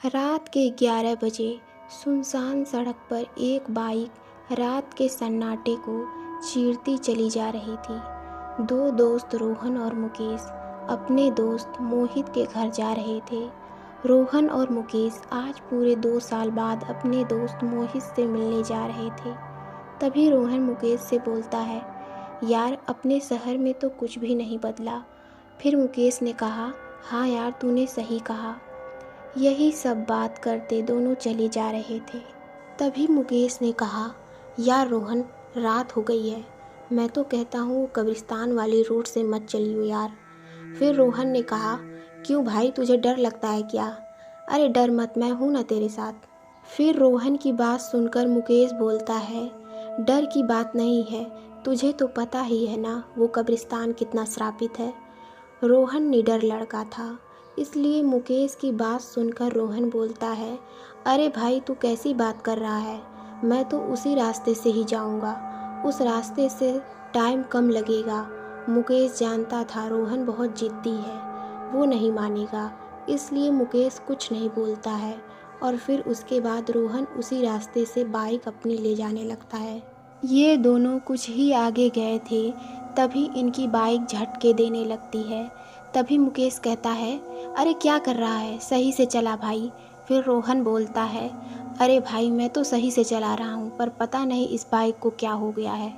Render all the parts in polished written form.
रात के 11 बजे सुनसान सड़क पर एक बाइक रात के सन्नाटे को चीरती चली जा रही थी। दो दोस्त रोहन और मुकेश अपने दोस्त मोहित के घर जा रहे थे। रोहन और मुकेश आज पूरे 2 साल बाद अपने दोस्त मोहित से मिलने जा रहे थे। तभी रोहन मुकेश से बोलता है, यार अपने शहर में तो कुछ भी नहीं बदला। फिर मुकेश ने कहा, हाँ यार तूने सही कहा। यही सब बात करते दोनों चले जा रहे थे। तभी मुकेश ने कहा, यार रोहन रात हो गई है, मैं तो कहता हूँ वो कब्रिस्तान वाली रोड से मत चलियो यार। फिर रोहन ने कहा, क्यों भाई तुझे डर लगता है क्या? अरे डर मत, मैं हूँ ना तेरे साथ। फिर रोहन की बात सुनकर मुकेश बोलता है, डर की बात नहीं है, तुझे तो पता ही है ना वो कब्रिस्तान कितना श्रापित है। रोहन निडर लड़का था, इसलिए मुकेश की बात सुनकर रोहन बोलता है, अरे भाई तू कैसी बात कर रहा है, मैं तो उसी रास्ते से ही जाऊंगा, उस रास्ते से टाइम कम लगेगा। मुकेश जानता था रोहन बहुत जिद्दी है, वो नहीं मानेगा, इसलिए मुकेश कुछ नहीं बोलता है। और फिर उसके बाद रोहन उसी रास्ते से बाइक अपनी ले जाने लगता है। ये दोनों कुछ ही आगे गए थे, तभी इनकी बाइक झटके देने लगती है। तभी मुकेश कहता है, अरे क्या कर रहा है, सही से चला भाई। फिर रोहन बोलता है, अरे भाई मैं तो सही से चला रहा हूँ, पर पता नहीं इस बाइक को क्या हो गया है।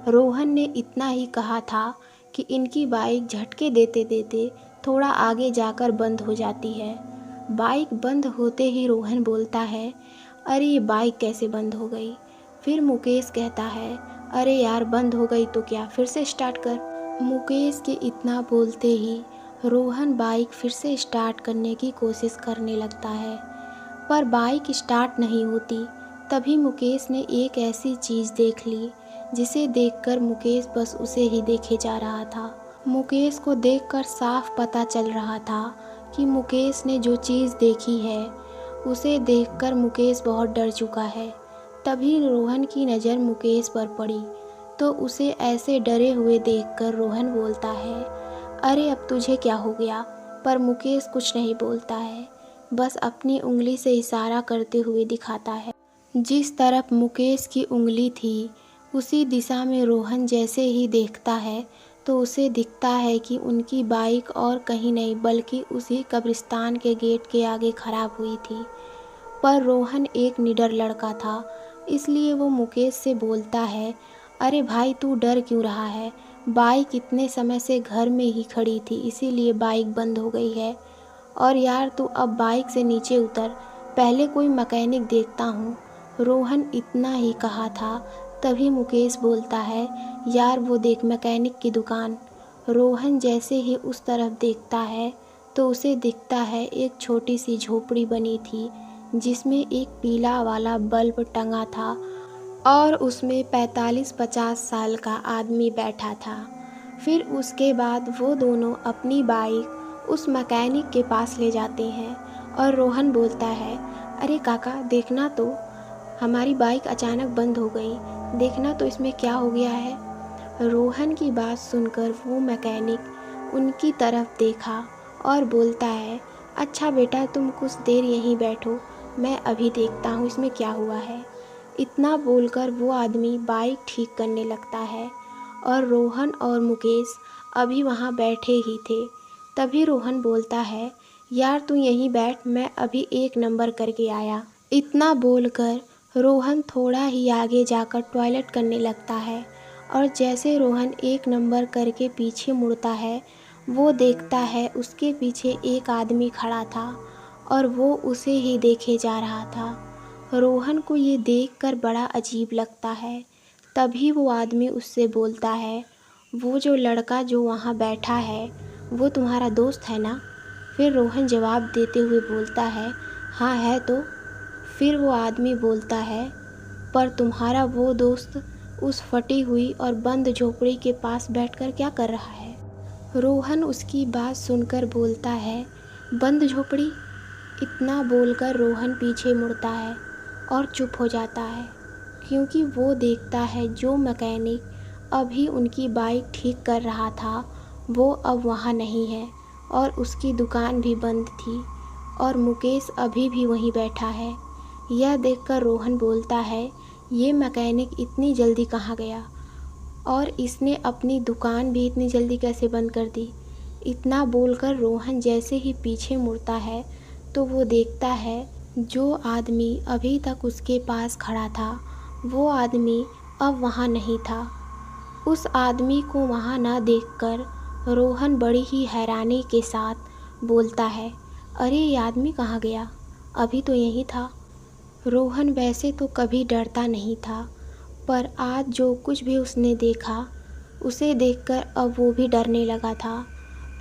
रोहन ने इतना ही कहा था कि इनकी बाइक झटके देते देते थोड़ा आगे जाकर बंद हो जाती है। बाइक बंद होते ही रोहन बोलता है, अरे ये बाइक कैसे बंद हो गई? फिर मुकेश कहता है, अरे यार बंद हो गई तो क्या, फिर से स्टार्ट कर। मुकेश के इतना बोलते ही रोहन बाइक फिर से स्टार्ट करने की कोशिश करने लगता है, पर बाइक स्टार्ट नहीं होती। तभी मुकेश ने एक ऐसी चीज़ देख ली जिसे देखकर मुकेश बस उसे ही देखे जा रहा था। मुकेश को देखकर साफ पता चल रहा था कि मुकेश ने जो चीज़ देखी है उसे देखकर मुकेश बहुत डर चुका है। तभी रोहन की नज़र मुकेश पर पड़ी तो उसे ऐसे डरे हुए देखकर रोहन बोलता है, अरे अब तुझे क्या हो गया? पर मुकेश कुछ नहीं बोलता है, बस अपनी उंगली से इशारा करते हुए दिखाता है। जिस तरफ मुकेश की उंगली थी उसी दिशा में रोहन जैसे ही देखता है तो उसे दिखता है कि उनकी बाइक और कहीं नहीं बल्कि उसी कब्रिस्तान के गेट के आगे खराब हुई थी। पर रोहन एक निडर लड़का था, इसलिए वो मुकेश से बोलता है, अरे भाई तू डर क्यों रहा है? बाइक इतने समय से घर में ही खड़ी थी, इसीलिए बाइक बंद हो गई है। और यार तू अब बाइक से नीचे उतर, पहले कोई मैकेनिक देखता हूँ। रोहन इतना ही कहा था, तभी मुकेश बोलता है, यार वो देख मैकेनिक की दुकान। रोहन जैसे ही उस तरफ देखता है तो उसे दिखता है एक छोटी सी झोपड़ी बनी थी जिसमें एक पीला वाला बल्ब टंगा था और उसमें 45-50 साल का आदमी बैठा था। फिर उसके बाद वो दोनों अपनी बाइक उस मैकेनिक के पास ले जाते हैं और रोहन बोलता है, अरे काका देखना तो, हमारी बाइक अचानक बंद हो गई, देखना तो इसमें क्या हो गया है। रोहन की बात सुनकर वो मैकेनिक उनकी तरफ देखा और बोलता है, अच्छा बेटा तुम कुछ देर यहीं बैठो, मैं अभी देखता हूँ इसमें क्या हुआ है। इतना बोलकर वो आदमी बाइक ठीक करने लगता है और रोहन और मुकेश अभी वहाँ बैठे ही थे। तभी रोहन बोलता है, यार तू यहीं बैठ, मैं अभी 1 नंबर करके आया। इतना बोलकर रोहन थोड़ा ही आगे जाकर टॉयलेट करने लगता है और जैसे रोहन 1 नंबर करके पीछे मुड़ता है वो देखता है उसके पीछे एक आदमी खड़ा था और वो उसे ही देखे जा रहा था। रोहन को ये देखकर बड़ा अजीब लगता है। तभी वो आदमी उससे बोलता है, वो जो लड़का जो वहाँ बैठा है वो तुम्हारा दोस्त है ना? फिर रोहन जवाब देते हुए बोलता है, हाँ है तो। फिर वो आदमी बोलता है, पर तुम्हारा वो दोस्त उस फटी हुई और बंद झोपड़ी के पास बैठकर क्या कर रहा है? रोहन उसकी बात सुनकर बोलता है, बंद झोपड़ी? इतना बोलकर रोहन पीछे मुड़ता है और चुप हो जाता है, क्योंकि वो देखता है जो मैकेनिक अभी उनकी बाइक ठीक कर रहा था वो अब वहाँ नहीं है और उसकी दुकान भी बंद थी और मुकेश अभी भी वहीं बैठा है। यह देखकर रोहन बोलता है, ये मैकेनिक इतनी जल्दी कहाँ गया और इसने अपनी दुकान भी इतनी जल्दी कैसे बंद कर दी। इतना बोलकर रोहन जैसे ही पीछे मुड़ता है तो वो देखता है जो आदमी अभी तक उसके पास खड़ा था वो आदमी अब वहाँ नहीं था। उस आदमी को वहाँ ना देखकर रोहन बड़ी ही हैरानी के साथ बोलता है, अरे ये आदमी कहाँ गया, अभी तो यही था। रोहन वैसे तो कभी डरता नहीं था, पर आज जो कुछ भी उसने देखा उसे देखकर अब वो भी डरने लगा था।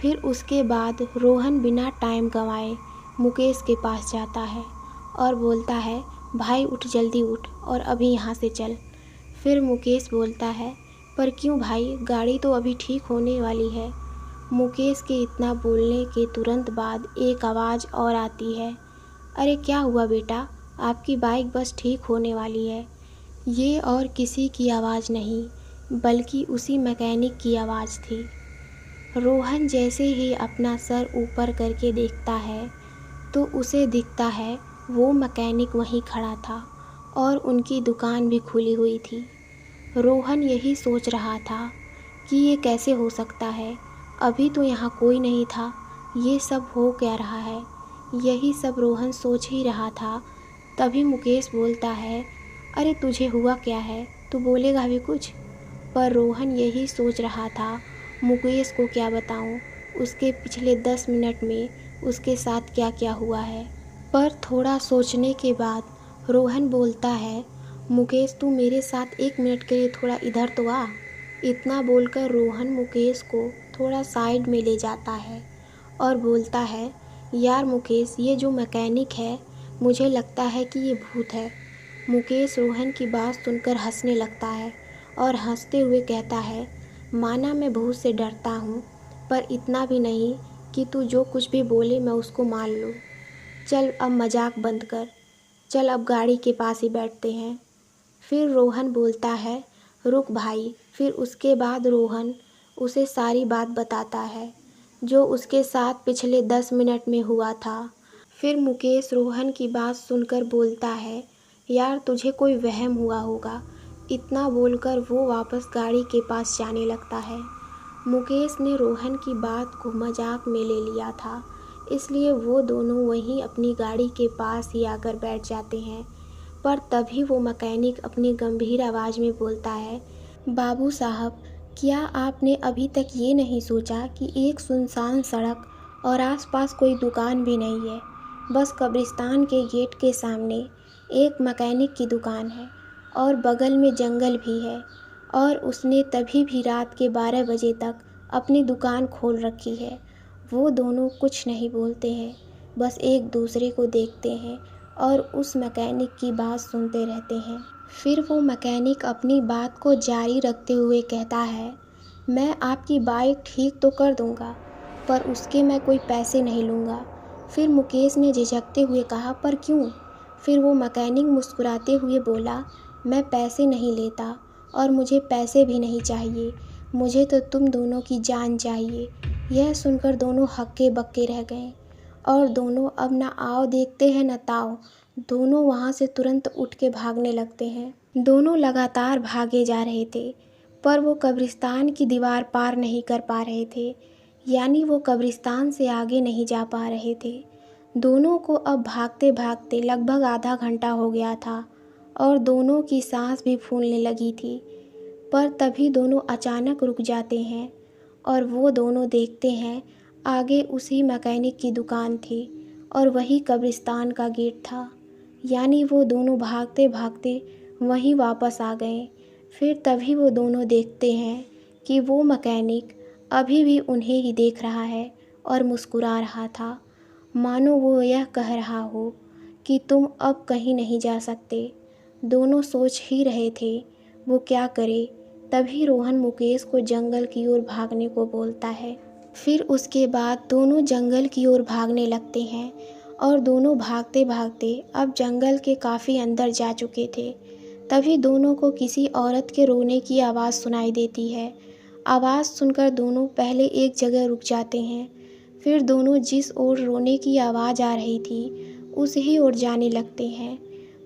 फिर उसके बाद रोहन बिना टाइम गंवाए मुकेश के पास जाता है और बोलता है, भाई उठ, जल्दी उठ और अभी यहाँ से चल। फिर मुकेश बोलता है, पर क्यों भाई, गाड़ी तो अभी ठीक होने वाली है। मुकेश के इतना बोलने के तुरंत बाद एक आवाज़ और आती है, अरे क्या हुआ बेटा, आपकी बाइक बस ठीक होने वाली है। ये और किसी की आवाज़ नहीं बल्कि उसी मैकेनिक की आवाज़ थी। रोहन जैसे ही अपना सर ऊपर करके देखता है तो उसे दिखता है वो मैकेनिक वहीं खड़ा था और उनकी दुकान भी खुली हुई थी। रोहन यही सोच रहा था कि ये कैसे हो सकता है, अभी तो यहाँ कोई नहीं था, ये सब हो क्या रहा है। यही सब रोहन सोच ही रहा था। तभी मुकेश बोलता है, अरे तुझे हुआ क्या है, तू बोलेगा भी कुछ। पर रोहन यही सोच रहा था मुकेश को क्या बताऊं उसके पिछले 10 मिनट में उसके साथ क्या क्या हुआ है। पर थोड़ा सोचने के बाद रोहन बोलता है, मुकेश तू मेरे साथ 1 मिनट के लिए थोड़ा इधर तो आ। इतना बोलकर रोहन मुकेश को थोड़ा साइड में ले जाता है और बोलता है, यार मुकेश, ये जो मैकेनिक है मुझे लगता है कि ये भूत है। मुकेश रोहन की बात सुनकर हंसने लगता है और हंसते हुए कहता है, माना मैं भूत से डरता हूँ पर इतना भी नहीं कि तू जो कुछ भी बोले मैं उसको मान लूँ। चल अब मजाक बंद कर, चल अब गाड़ी के पास ही बैठते हैं। फिर रोहन बोलता है, रुक भाई। फिर उसके बाद रोहन उसे सारी बात बताता है जो उसके साथ पिछले 10 मिनट में हुआ था। फिर मुकेश रोहन की बात सुनकर बोलता है, यार तुझे कोई वहम हुआ होगा। इतना बोलकर वो वापस गाड़ी के पास जाने लगता है। मुकेश ने रोहन की बात को मजाक में ले लिया था, इसलिए वो दोनों वहीं अपनी गाड़ी के पास ही आकर बैठ जाते हैं। पर तभी वो मैकेनिक अपनी गंभीर आवाज़ में बोलता है, बाबू साहब, क्या आपने अभी तक ये नहीं सोचा कि एक सुनसान सड़क और आसपास कोई दुकान भी नहीं है, बस कब्रिस्तान के गेट के सामने एक मैकेनिक की दुकान है और बगल में जंगल भी है और उसने तभी भी रात के 12 बजे तक अपनी दुकान खोल रखी है। वो दोनों कुछ नहीं बोलते हैं, बस एक दूसरे को देखते हैं और उस मैकेनिक की बात सुनते रहते हैं। फिर वो मैकेनिक अपनी बात को जारी रखते हुए कहता है, मैं आपकी बाइक ठीक तो कर दूंगा पर उसके मैं कोई पैसे नहीं लूँगा। फिर मुकेश ने झिझकते हुए कहा, पर क्यों? फिर वो मैकेनिक मुस्कुराते हुए बोला, मैं पैसे नहीं लेता और मुझे पैसे भी नहीं चाहिए, मुझे तो तुम दोनों की जान चाहिए। यह सुनकर दोनों हक्के बक्के रह गए और दोनों अब ना आओ देखते हैं न ताओ, दोनों वहाँ से तुरंत उठ के भागने लगते हैं। दोनों लगातार भागे जा रहे थे पर वो कब्रिस्तान की दीवार पार नहीं कर पा रहे थे, यानी वो कब्रिस्तान से आगे नहीं जा पा रहे थे। दोनों को अब भागते भागते लगभग आधा घंटा हो गया था और दोनों की सांस भी फूलने लगी थी। पर तभी दोनों अचानक रुक जाते हैं और वो दोनों देखते हैं आगे उसी मैकेनिक की दुकान थी और वही कब्रिस्तान का गेट था, यानी वो दोनों भागते भागते वहीं वापस आ गए। फिर तभी वो दोनों देखते हैं कि वो मैकेनिक अभी भी उन्हें ही देख रहा है और मुस्कुरा रहा था, मानो वो यह कह रहा हो कि तुम अब कहीं नहीं जा सकते। दोनों सोच ही रहे थे वो क्या करे। तभी रोहन मुकेश को जंगल की ओर भागने को बोलता है। फिर उसके बाद दोनों जंगल की ओर भागने लगते हैं और दोनों भागते भागते अब जंगल के काफ़ी अंदर जा चुके थे। तभी दोनों को किसी औरत के रोने की आवाज़ सुनाई देती है। आवाज़ सुनकर दोनों पहले एक जगह रुक जाते हैं, फिर दोनों जिस ओर रोने की आवाज़ आ रही थी उस ही ओर जाने लगते हैं।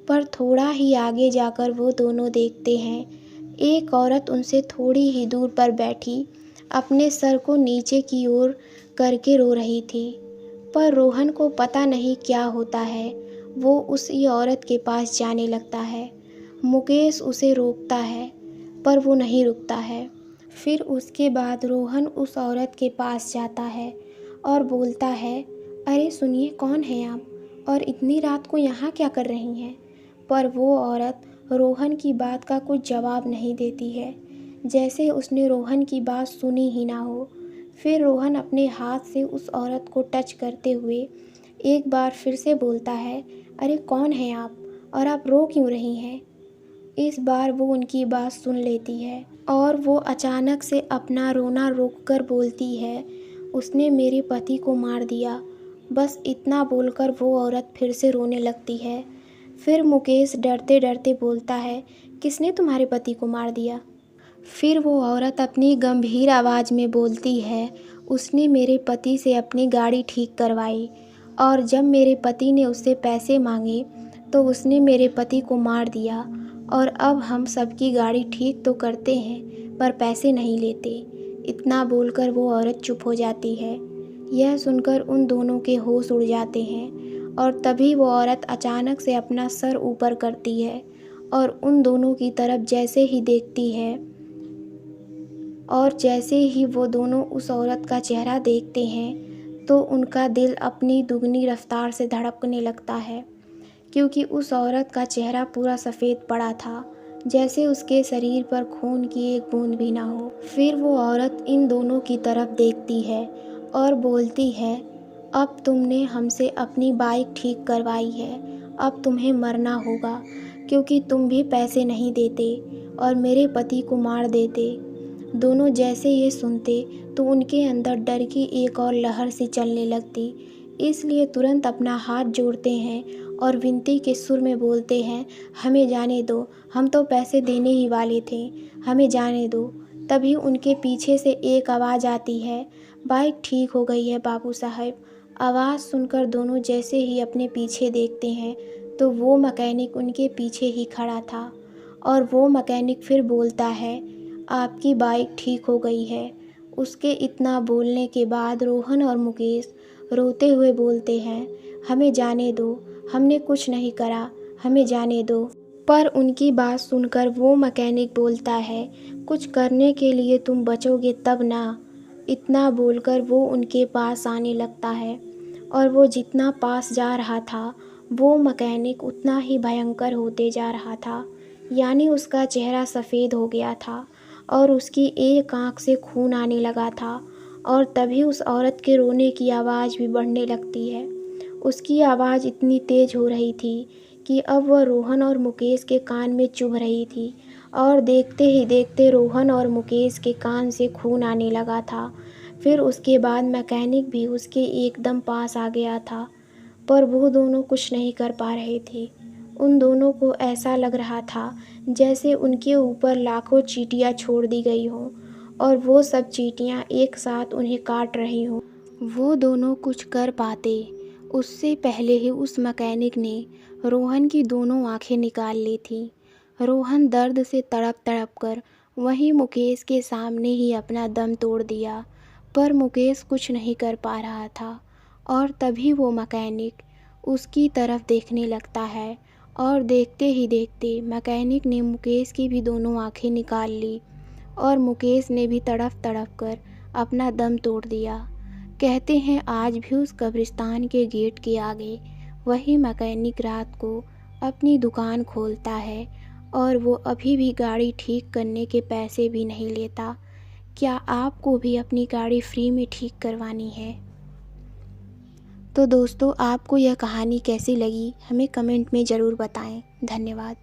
पर थोड़ा ही आगे जाकर वो दोनों देखते हैं एक औरत उनसे थोड़ी ही दूर पर बैठी अपने सर को नीचे की ओर करके रो रही थी। पर रोहन को पता नहीं क्या होता है, वो उसी औरत के पास जाने लगता है। मुकेश उसे रोकता है पर वो नहीं रुकता है। फिर उसके बाद रोहन उस औरत के पास जाता है और बोलता है, अरे सुनिए, कौन है आप और इतनी रात को यहाँ क्या कर रही हैं? पर वो औरत रोहन की बात का कुछ जवाब नहीं देती है, जैसे उसने रोहन की बात सुनी ही ना हो। फिर रोहन अपने हाथ से उस औरत को टच करते हुए एक बार फिर से बोलता है, अरे कौन है आप और आप रो क्यों रही हैं? इस बार वो उनकी बात सुन लेती है और वो अचानक से अपना रोना रोककर बोलती है, उसने मेरे पति को मार दिया। बस इतना बोलकर वो औरत फिर से रोने लगती है। फिर मुकेश डरते डरते बोलता है, किसने तुम्हारे पति को मार दिया? फिर वो औरत अपनी गंभीर आवाज़ में बोलती है, उसने मेरे पति से अपनी गाड़ी ठीक करवाई और जब मेरे पति ने उससे पैसे मांगे तो उसने मेरे पति को मार दिया और अब हम सबकी गाड़ी ठीक तो करते हैं पर पैसे नहीं लेते। इतना बोलकर वो औरत चुप हो जाती है। यह सुनकर उन दोनों के होश उड़ जाते हैं और तभी वो औरत अचानक से अपना सर ऊपर करती है और उन दोनों की तरफ जैसे ही देखती है और जैसे ही वो दोनों उस औरत का चेहरा देखते हैं तो उनका दिल अपनी दुगनी रफ्तार से धड़कने लगता है, क्योंकि उस औरत का चेहरा पूरा सफ़ेद पड़ा था, जैसे उसके शरीर पर खून की एक बूंद भी ना हो। फिर वो औरत इन दोनों की तरफ देखती है और बोलती है, अब तुमने हमसे अपनी बाइक ठीक करवाई है, अब तुम्हें मरना होगा, क्योंकि तुम भी पैसे नहीं देते और मेरे पति को मार देते। दोनों जैसे ये सुनते तो उनके अंदर डर की एक और लहर सी चलने लगती, इसलिए तुरंत अपना हाथ जोड़ते हैं और विनती के सुर में बोलते हैं, हमें जाने दो, हम तो पैसे देने ही वाले थे, हमें जाने दो। तभी उनके पीछे से एक आवाज़ आती है, बाइक ठीक हो गई है बाबू साहब। आवाज़ सुनकर दोनों जैसे ही अपने पीछे देखते हैं तो वो मैकेनिक उनके पीछे ही खड़ा था और वो मैकेनिक फिर बोलता है, आपकी बाइक ठीक हो गई है। उसके इतना बोलने के बाद रोहन और मुकेश रोते हुए बोलते हैं, हमें जाने दो, हमने कुछ नहीं करा, हमें जाने दो। पर उनकी बात सुनकर वो मैकेनिक बोलता है, कुछ करने के लिए तुम बचोगे तब ना। इतना बोलकर वो उनके पास आने लगता है और वो जितना पास जा रहा था वो मैकेनिक उतना ही भयंकर होते जा रहा था, यानी उसका चेहरा सफ़ेद हो गया था और उसकी एक आंख से खून आने लगा था। और तभी उस औरत के रोने की आवाज़ भी बढ़ने लगती है। उसकी आवाज़ इतनी तेज़ हो रही थी कि अब वह रोहन और मुकेश के कान में चुभ रही थी और देखते ही देखते रोहन और मुकेश के कान से खून आने लगा था। फिर उसके बाद मैकेनिक भी उसके एकदम पास आ गया था, पर वो दोनों कुछ नहीं कर पा रहे थे। उन दोनों को ऐसा लग रहा था जैसे उनके ऊपर लाखों चींटियाँ छोड़ दी गई हों और वो सब चींटियाँ एक साथ उन्हें काट रही हों। वो दोनों कुछ कर पाते उससे पहले ही उस मैकेनिक ने रोहन की दोनों आंखें निकाल ली थी। रोहन दर्द से तड़प तड़प कर वहीं मुकेश के सामने ही अपना दम तोड़ दिया, पर मुकेश कुछ नहीं कर पा रहा था। और तभी वो मैकेनिक उसकी तरफ देखने लगता है और देखते ही देखते मैकेनिक ने मुकेश की भी दोनों आंखें निकाल ली और मुकेश ने भी तड़प तड़प कर अपना दम तोड़ दिया। कहते हैं आज भी उस कब्रिस्तान के गेट के आगे वही मैकेनिक रात को अपनी दुकान खोलता है और वो अभी भी गाड़ी ठीक करने के पैसे भी नहीं लेता। क्या आपको भी अपनी गाड़ी फ्री में ठीक करवानी है? तो दोस्तों, आपको यह कहानी कैसी लगी हमें कमेंट में ज़रूर बताएं। धन्यवाद।